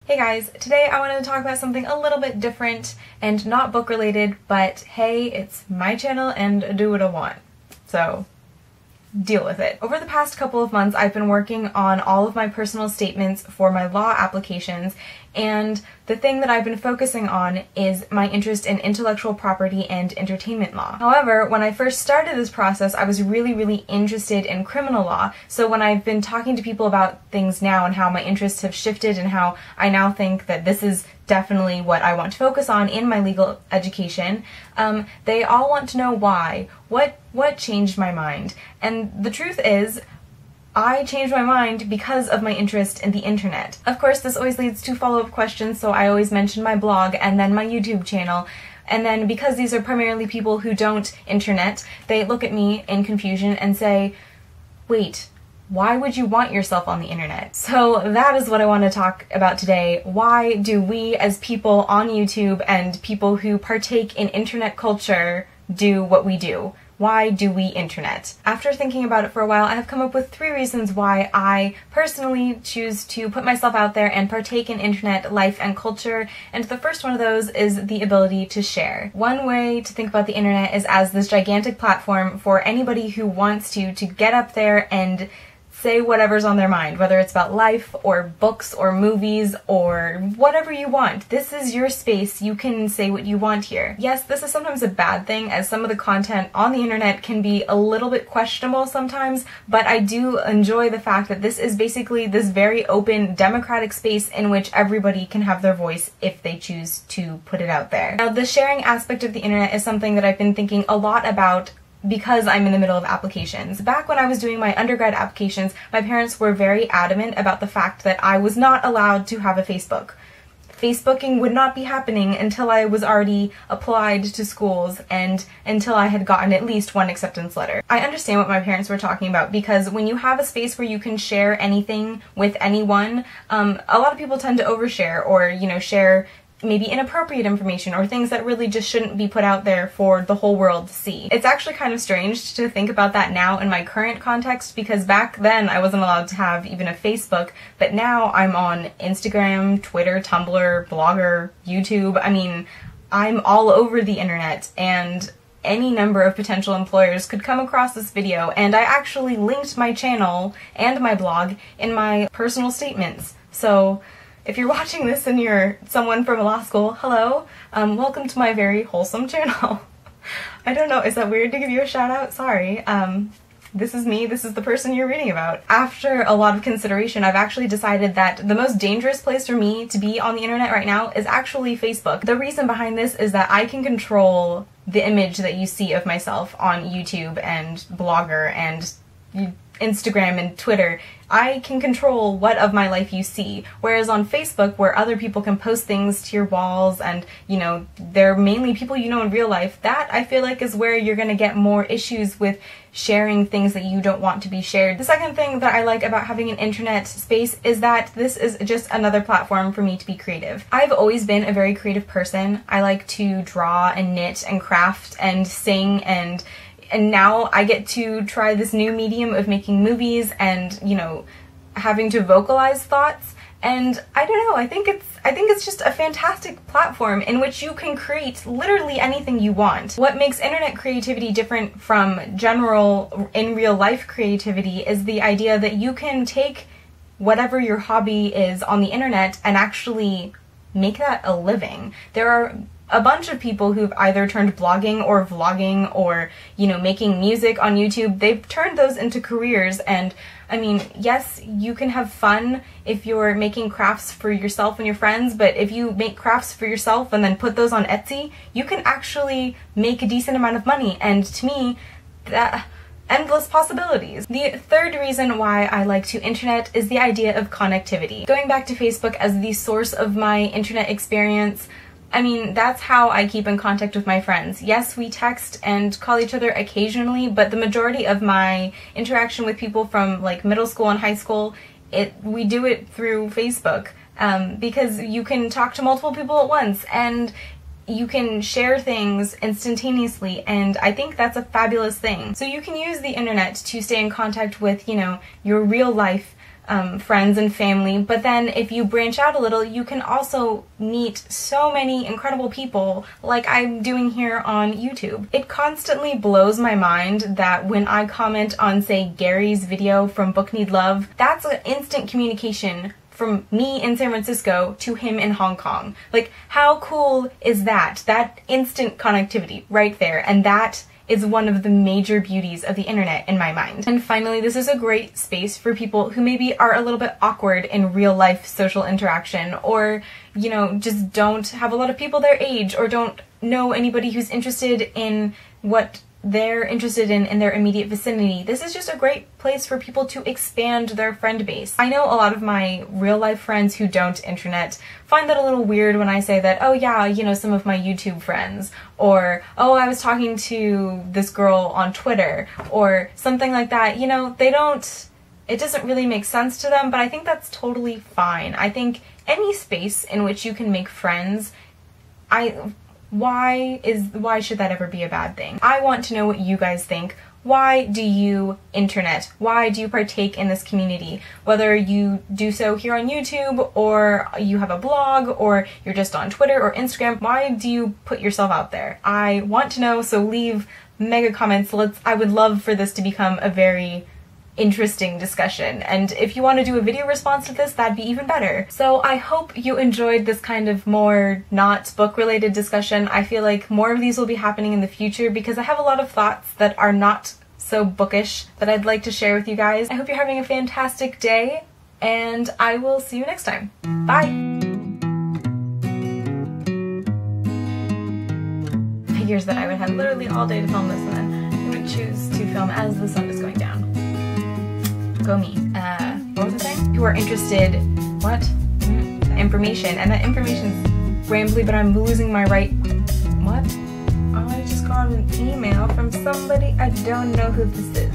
Hey guys, today I wanted to talk about something a little bit different and not book related, but hey, it's my channel and I do what I want. So, deal with it. Over the past couple of months, I've been working on all of my personal statements for my law applications, and the thing that I've been focusing on is my interest in intellectual property and entertainment law. However, when I first started this process, I was really interested in criminal law, so when I've been talking to people about things now and how my interests have shifted and how I now think that this is definitely what I want to focus on in my legal education, they all want to know why. What changed my mind? And the truth is, I changed my mind because of my interest in the internet. Of course, this always leads to follow-up questions, so I always mention my blog and then my YouTube channel. And then because these are primarily people who don't internet, they look at me in confusion and say, wait, why would you want yourself on the internet? So that is what I want to talk about today. Why do we as people on YouTube and people who partake in internet culture do what we do? Why do we internet? After thinking about it for a while, I have come up with 3 reasons why I personally choose to put myself out there and partake in internet life and culture, and the first one of those is the ability to share. One way to think about the internet is as this gigantic platform for anybody who wants to get up there and say whatever's on their mind, whether it's about life or books or movies or whatever you want. This is your space. You can say what you want here. Yes, this is sometimes a bad thing, as some of the content on the internet can be a little bit questionable sometimes, but I do enjoy the fact that this is basically this very open, democratic space in which everybody can have their voice if they choose to put it out there. Now, the sharing aspect of the internet is something that I've been thinking a lot about because I'm in the middle of applications. Back when I was doing my undergrad applications, my parents were very adamant about the fact that I was not allowed to have a Facebook. Facebooking would not be happening until I was already applied to schools and until I had gotten at least one acceptance letter. I understand what my parents were talking about, because when you have a space where you can share anything with anyone, a lot of people tend to overshare or, share maybe inappropriate information or things that really just shouldn't be put out there for the whole world to see. It's actually kind of strange to think about that now in my current context, because back then I wasn't allowed to have even a Facebook, but now I'm on Instagram, Twitter, Tumblr, Blogger, YouTube. I mean, I'm all over the internet, and any number of potential employers could come across this video, and I actually linked my channel and my blog in my personal statements. So if you're watching this and you're someone from a law school, hello, welcome to my very wholesome channel. I don't know, is that weird to give you a shout out? Sorry. This is me, this is the person you're reading about. After a lot of consideration, I've actually decided that the most dangerous place for me to be on the internet right now is actually Facebook. The reason behind this is that I can control the image that you see of myself on YouTube and Blogger and Instagram and Twitter. I can control what of my life you see, whereas on Facebook, where other people can post things to your walls and, they're mainly people you know in real life, that I feel like is where you're gonna get more issues with sharing things that you don't want to be shared. The second thing that I like about having an internet space is that this is just another platform for me to be creative. I've always been a very creative person. I like to draw and knit and craft and sing, and now I get to try this new medium of making movies and, having to vocalize thoughts. And I don't know, I think it's just a fantastic platform in which you can create literally anything you want. What makes internet creativity different from general in real life creativity is the idea that you can take whatever your hobby is on the internet and actually make that a living. There are a bunch of people who've either turned blogging or vlogging or, making music on YouTube. They've turned those into careers, and I mean, yes, you can have fun if you're making crafts for yourself and your friends, but if you make crafts for yourself and then put those on Etsy, you can actually make a decent amount of money, and to me, that endless possibilities. The third reason why I like to internet is the idea of connectivity. Going back to Facebook as the source of my internet experience, I mean, that's how I keep in contact with my friends. Yes, we text and call each other occasionally, but the majority of my interaction with people from like middle school and high school, we do it through Facebook, because you can talk to multiple people at once and you can share things instantaneously, and I think that's a fabulous thing. So you can use the internet to stay in contact with, your real life friends and family, but then if you branch out a little, you can also meet so many incredible people like I'm doing here on YouTube. It constantly blows my mind that when I comment on, say, Gary's video from Book Need Love, that's an instant communication from me in San Francisco to him in Hong Kong. Like, how cool is that? That instant connectivity right there, and that is one of the major beauties of the internet in my mind. And finally, this is a great space for people who maybe are a little bit awkward in real life social interaction, or, you know, just don't have a lot of people their age, or don't know anybody who's interested in what they're interested in their immediate vicinity. This is just a great place for people to expand their friend base. I know a lot of my real life friends who don't internet find that a little weird when I say that, oh yeah, you know, some of my YouTube friends, or oh, I was talking to this girl on Twitter, or something like that. You know, it doesn't really make sense to them, but I think that's totally fine. I think any space in which you can make friends, why should that ever be a bad thing? I want to know what you guys think. Why do you internet? Why do you partake in this community? Whether you do so here on YouTube, or you have a blog, or you're just on Twitter or Instagram, why do you put yourself out there? I want to know, so leave mega comments. I would love for this to become a very interesting discussion, and if you want to do a video response to this, that'd be even better. So I hope you enjoyed this kind of more not book related discussion. I feel like more of these will be happening in the future because I have a lot of thoughts that are not so bookish that I'd like to share with you guys. I hope you're having a fantastic day, and I will see you next time. Bye! Figures that I would have literally all day to film this, and then I would choose to film as the sun is going down. Go me. What was I saying? Who are interested, what? Information, and that information's rambly, but I'm losing my right, what? I just got an email from somebody, I don't know who this is.